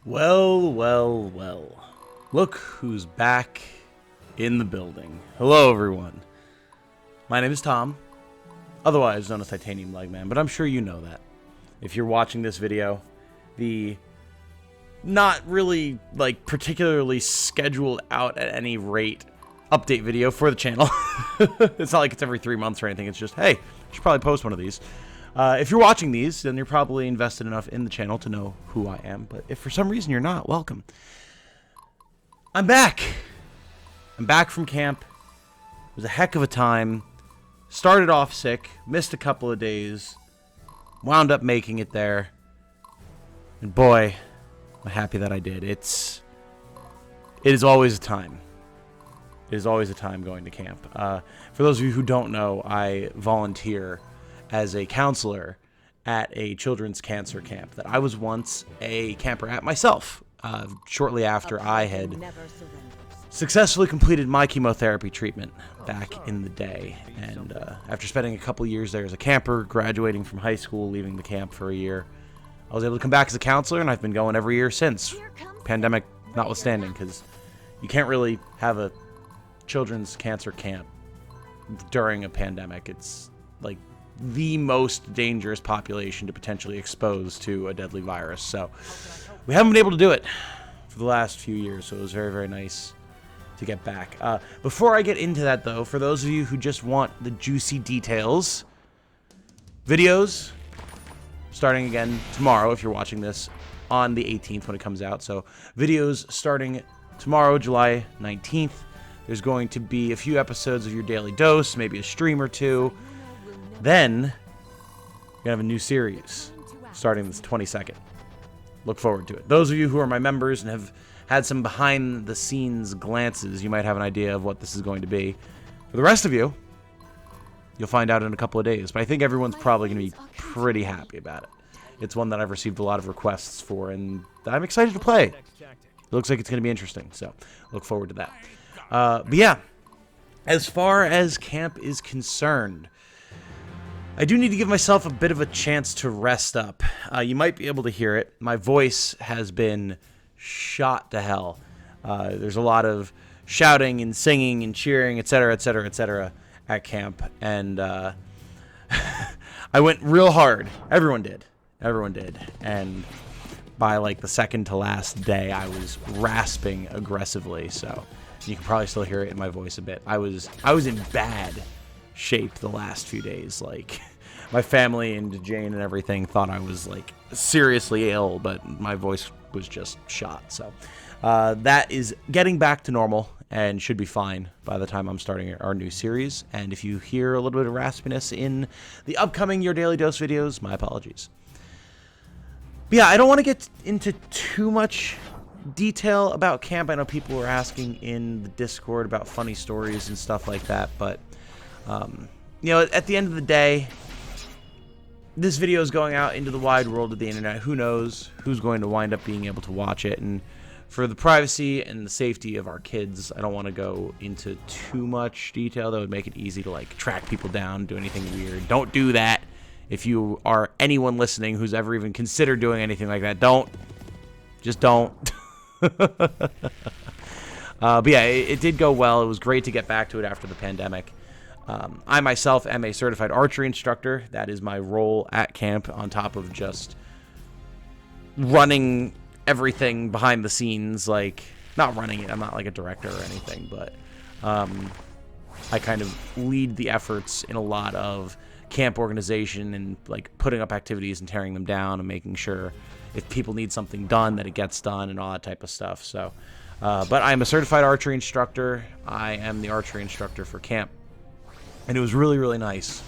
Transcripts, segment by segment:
Well, well, well. Look who's back in the building. Hello, everyone. My name is Tom, otherwise known as TitaniumLegman, but I'm sure you know that. If you're watching this video, the not really, particularly scheduled out at any rate update video for the channel. It's not like it's every 3 months or anything. It's just, hey, I should probably post one of these. If you're watching these, then you're probably invested enough in the channel to know who I am. But if for some reason you're not, welcome. I'm back. I'm back from camp. It was a heck of a time. Started off sick, missed a couple of days, wound up making it there. And boy, I'm happy that I did. It is always a time. It is always a time going to camp. For those of you who don't know, I volunteer as a counselor at a children's cancer camp that I was once a camper at myself, shortly after I had successfully completed my chemotherapy treatment back in the day. And after spending a couple years there as a camper, graduating from high school, leaving the camp for a year, I was able to come back as a counselor, and I've been going every year since, pandemic notwithstanding, because you can't really have a children's cancer camp during a pandemic. It's like the most dangerous population to potentially expose to a deadly virus. So we haven't been able to do it for the last few years, so it was very, very nice to get back. Before I get into that, though, for those of you who just want the juicy details, videos starting again tomorrow if you're watching this on the 18th when it comes out. So videos starting tomorrow, July 19th. There's going to be a few episodes of your daily dose, maybe a stream or two. Then, we're going to have a new series starting this 22nd. Look forward to it. Those of you who are my members and have had some behind-the-scenes glances, you might have an idea of what this is going to be. For the rest of you, you'll find out in a couple of days. But I think everyone's probably going to be pretty happy about it. It's one that I've received a lot of requests for, and I'm excited to play. It looks like it's going to be interesting, so look forward to that. But yeah, as far as camp is concerned, I do need to give myself a bit of a chance to rest up. You might be able to hear it. My voice has been shot to hell. There's a lot of shouting and singing and cheering, etc., etc., etc. at camp. And I went real hard. Everyone did. Everyone did. And by like the second to last day, I was rasping aggressively. So you can probably still hear it in my voice a bit. I was in bad shape the last few days. Like, my family and Jane and everything thought I was like seriously ill, but my voice was just shot. So that is getting back to normal and should be fine by the time I'm starting our new series. And if you hear a little bit of raspiness in the upcoming Your Daily Dose videos, my apologies. But yeah, I don't want to get into too much detail about camp. I know people were asking in the Discord about funny stories and stuff like that, but you know, at the end of the day, this video is going out into the wide world of the internet. Who knows who's going to wind up being able to watch it? And for the privacy and the safety of our kids, I don't want to go into too much detail. That would make it easy to like track people down, do anything weird. Don't do that. If you are anyone listening who's ever even considered doing anything like that, don't. Just don't. But yeah, it did go well. It was great to get back to it after the pandemic. I myself am a certified archery instructor. That is my role at camp, on top of just running everything behind the scenes. Like, not running it, I'm not like a director or anything, but I kind of lead the efforts in a lot of camp organization and like putting up activities and tearing them down and making sure if people need something done that it gets done and all that type of stuff. So, but I'm a certified archery instructor. I am the archery instructor for camp. And it was really, really nice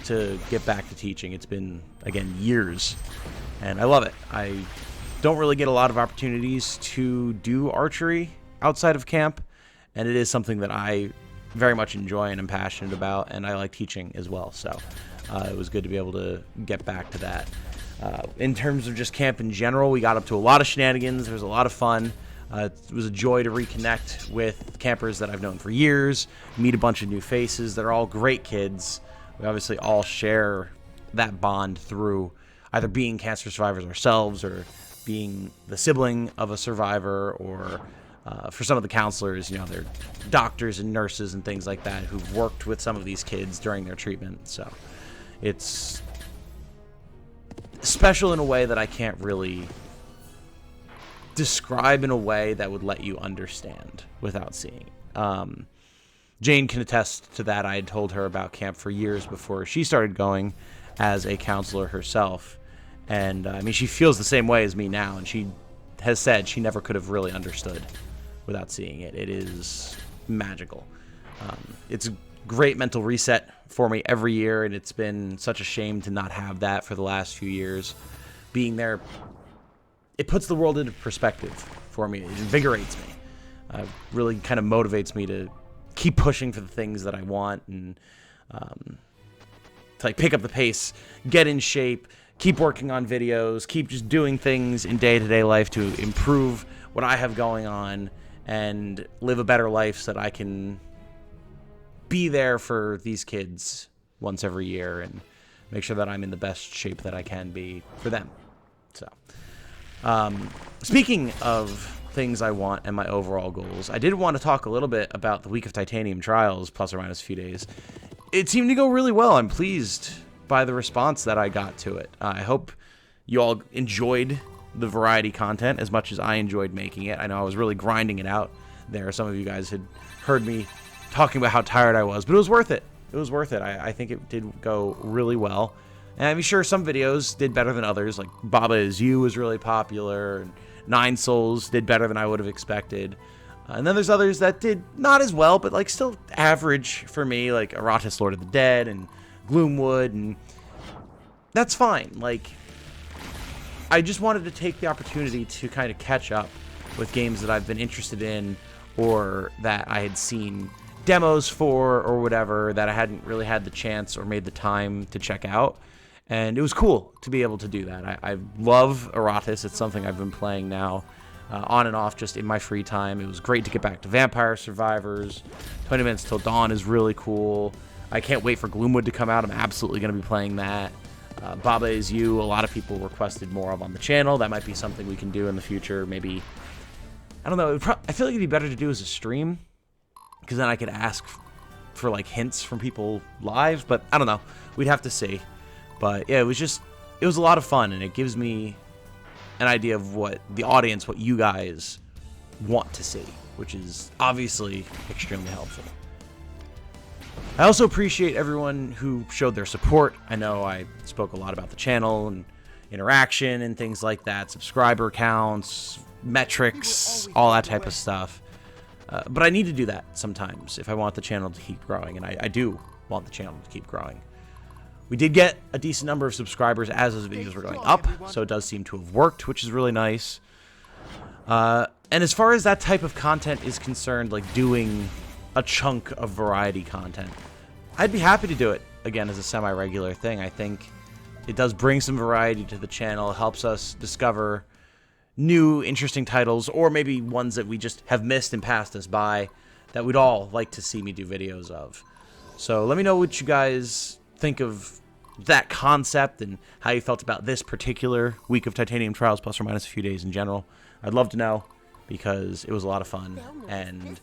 to get back to teaching. It's been, again, years, and I love it. I don't really get a lot of opportunities to do archery outside of camp, and it is something that I very much enjoy and am passionate about, and I like teaching as well. So it was good to be able to get back to that. In terms of just camp in general, we got up to a lot of shenanigans. There was a lot of fun. It was a joy to reconnect with campers that I've known for years, meet a bunch of new faces. They're all great kids. We obviously all share that bond through either being cancer survivors ourselves or being the sibling of a survivor, or for some of the counselors, you know, they're doctors and nurses and things like that who've worked with some of these kids during their treatment. So it's special in a way that I can't really describe in a way that would let you understand without seeing. Jane can attest to that. I had told her about camp for years before she started going as a counselor herself. And I mean, she feels the same way as me now, and she has said she never could have really understood without seeing it. It is magical. It's a great mental reset for me every year, and it's been such a shame to not have that for the last few years. Being there, it puts the world into perspective for me. It invigorates me. Really kind of motivates me to keep pushing for the things that I want, and to like pick up the pace, get in shape, keep working on videos, keep just doing things in day-to-day life to improve what I have going on and live a better life so that I can be there for these kids once every year and make sure that I'm in the best shape that I can be for them. So, speaking of things I want and my overall goals, I did want to talk a little bit about the week of Titanium trials, plus or minus a few days. It seemed to go really well. I'm pleased by the response that I got to it. I hope you all enjoyed the variety content as much as I enjoyed making it. I know I was really grinding it out there. Some of you guys had heard me talking about how tired I was, but it was worth it. It was worth it. I think it did go really well. And I'm sure some videos did better than others, like Baba Is You was really popular, and Nine Souls did better than I would have expected. And then there's others that did not as well, but like still average for me, like Eratis Lord of the Dead and Gloomwood, and that's fine. Like, I just wanted to take the opportunity to kind of catch up with games that I've been interested in, or that I had seen demos for, or whatever, that I hadn't really had the chance or made the time to check out. And it was cool to be able to do that. I love Eratis. It's something I've been playing now on and off just in my free time. It was great to get back to Vampire Survivors. 20 Minutes Till Dawn is really cool. I can't wait for Gloomwood to come out. I'm absolutely going to be playing that. Baba Is You, a lot of people requested more of on the channel. That might be something we can do in the future. Maybe, I don't know. I feel like it'd be better to do as a stream, because then I could ask for like hints from people live. But I don't know. We'd have to see. But yeah, it was a lot of fun, and it gives me an idea of what the audience, what you guys want to see, which is obviously extremely helpful. I also appreciate everyone who showed their support. I know I spoke a lot about the channel and interaction and things like that, subscriber counts, metrics, all that type of stuff. But I need to do that sometimes if I want the channel to keep growing, and I do want the channel to keep growing. We did get a decent number of subscribers as those videos were going up, so it does seem to have worked, which is really nice. And as far as that type of content is concerned, like doing a chunk of variety content, I'd be happy to do it again as a semi-regular thing. I think it does bring some variety to the channel, helps us discover new, interesting titles, or maybe ones that we just have missed and passed us by that we'd all like to see me do videos of. So let me know what you guys think of that concept and how you felt about this particular week of Titanium Trials, plus or minus a few days in general. I'd love to know, because it was a lot of fun, and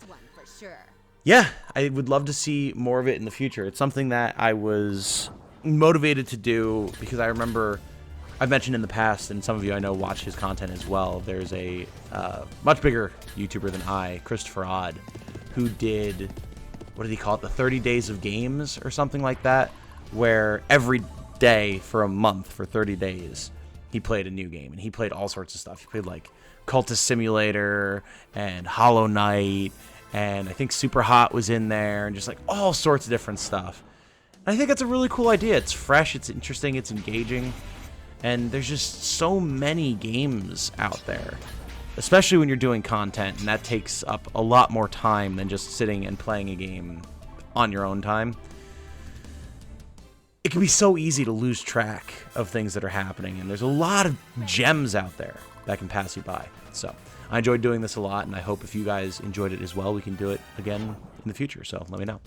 yeah, I would love to see more of it in the future. It's something that I was motivated to do because I remember I've mentioned in the past, and some of you I know watch his content as well. There's a much bigger YouTuber than I, Christopher Odd, who did, what did he call it, the 30 Days of Games or something like that, where every day for a month, for 30 days, he played a new game, and he played all sorts of stuff. He played like Cultist Simulator and Hollow Knight, and I think Super Hot was in there, and just like all sorts of different stuff. And I think that's a really cool idea. It's fresh, it's interesting, it's engaging, and there's just so many games out there, especially when you're doing content, and that takes up a lot more time than just sitting and playing a game on your own time. It can be so easy to lose track of things that are happening, and there's a lot of gems out there that can pass you by. So I enjoyed doing this a lot, and I hope if you guys enjoyed it as well, we can do it again in the future, so let me know.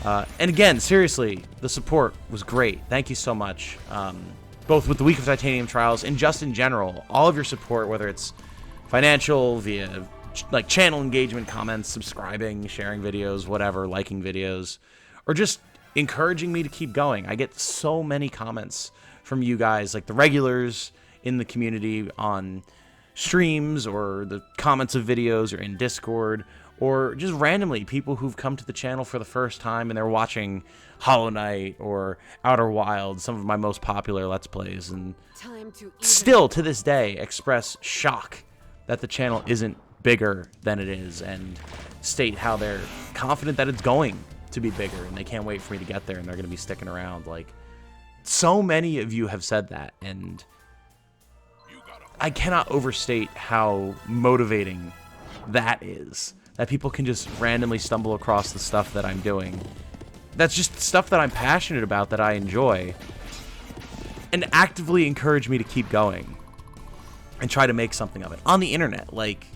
And again, seriously, the support was great. Thank you so much. both with the Week of Titanium trials and just in general. All of your support, whether it's financial, via like channel engagement, comments, subscribing, sharing videos, whatever, liking videos, or just encouraging me to keep going. I get so many comments from you guys, like the regulars in the community on streams or the comments of videos or in Discord, or just randomly people who've come to the channel for the first time and they're watching Hollow Knight or Outer Wilds, some of my most popular Let's Plays, and still to this day express shock that the channel isn't bigger than it is, and state how they're confident that it's going to be bigger and they can't wait for me to get there and they're going to be sticking around. Like, so many of you have said that, and I cannot overstate how motivating that is. That people can just randomly stumble across the stuff that I'm doing. That's just stuff that I'm passionate about, that I enjoy, and actively encourage me to keep going and try to make something of it. On the internet, like,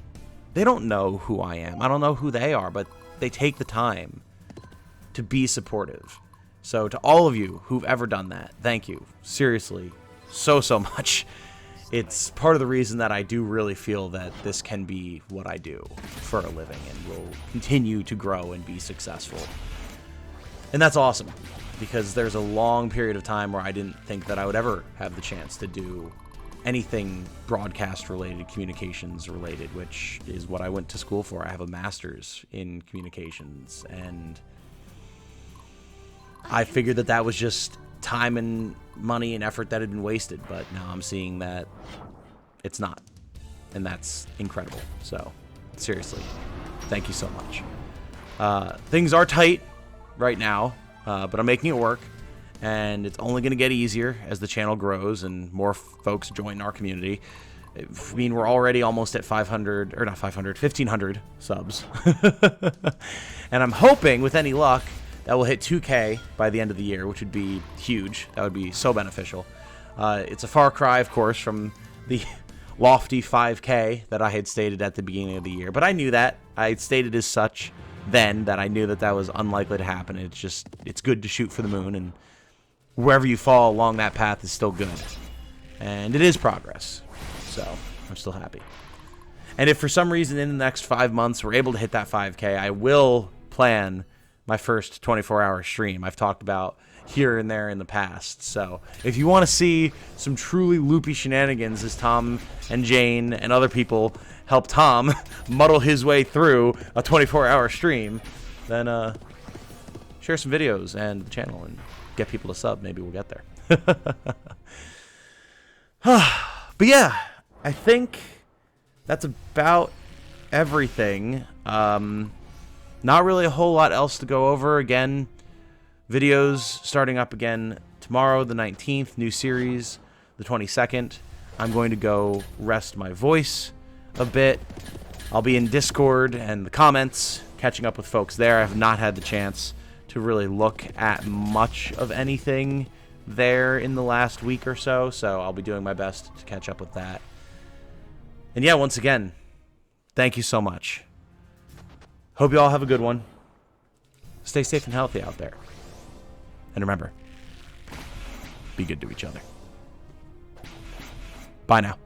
they don't know who I am. I don't know who they are, but they take the time to be supportive. So to all of you who've ever done that, thank you. Seriously, so much. It's part of the reason that I do really feel that this can be what I do for a living and will continue to grow and be successful. And that's awesome, because there's a long period of time where I didn't think that I would ever have the chance to do anything broadcast related, communications related, which is what I went to school for. I have a master's in communications, and I figured that that was just time and money and effort that had been wasted, but now I'm seeing that it's not, and that's incredible. So seriously, thank you so much. Things are tight right now, but I'm making it work, and it's only going to get easier as the channel grows and more folks join our community. I mean, we're already almost at 500, or not 500, 1,500 subs. And I'm hoping, with any luck, that will hit 2K by the end of the year, which would be huge. That would be so beneficial. It's a far cry, of course, from the lofty 5K that I had stated at the beginning of the year. But I knew that. I had stated as such then that I knew that that was unlikely to happen. It's good to shoot for the moon, and wherever you fall along that path is still good. And it is progress. So I'm still happy. And if for some reason in the next 5 months we're able to hit that 5K, I will plan my first 24-hour stream. I've talked about here and there in the past. So if you want to see some truly loopy shenanigans as Tom and Jane and other people help Tom muddle his way through a 24-hour stream, then share some videos and the channel and get people to sub. Maybe we'll get there. But yeah, I think that's about everything. Not really a whole lot else to go over. Again, videos starting up again tomorrow, the 19th, new series, the 22nd. I'm going to go rest my voice a bit. I'll be in Discord and the comments, catching up with folks there. I have not had the chance to really look at much of anything there in the last week or so, so I'll be doing my best to catch up with that. And yeah, once again, thank you so much. Hope you all have a good one. Stay safe and healthy out there. And remember, be good to each other. Bye now.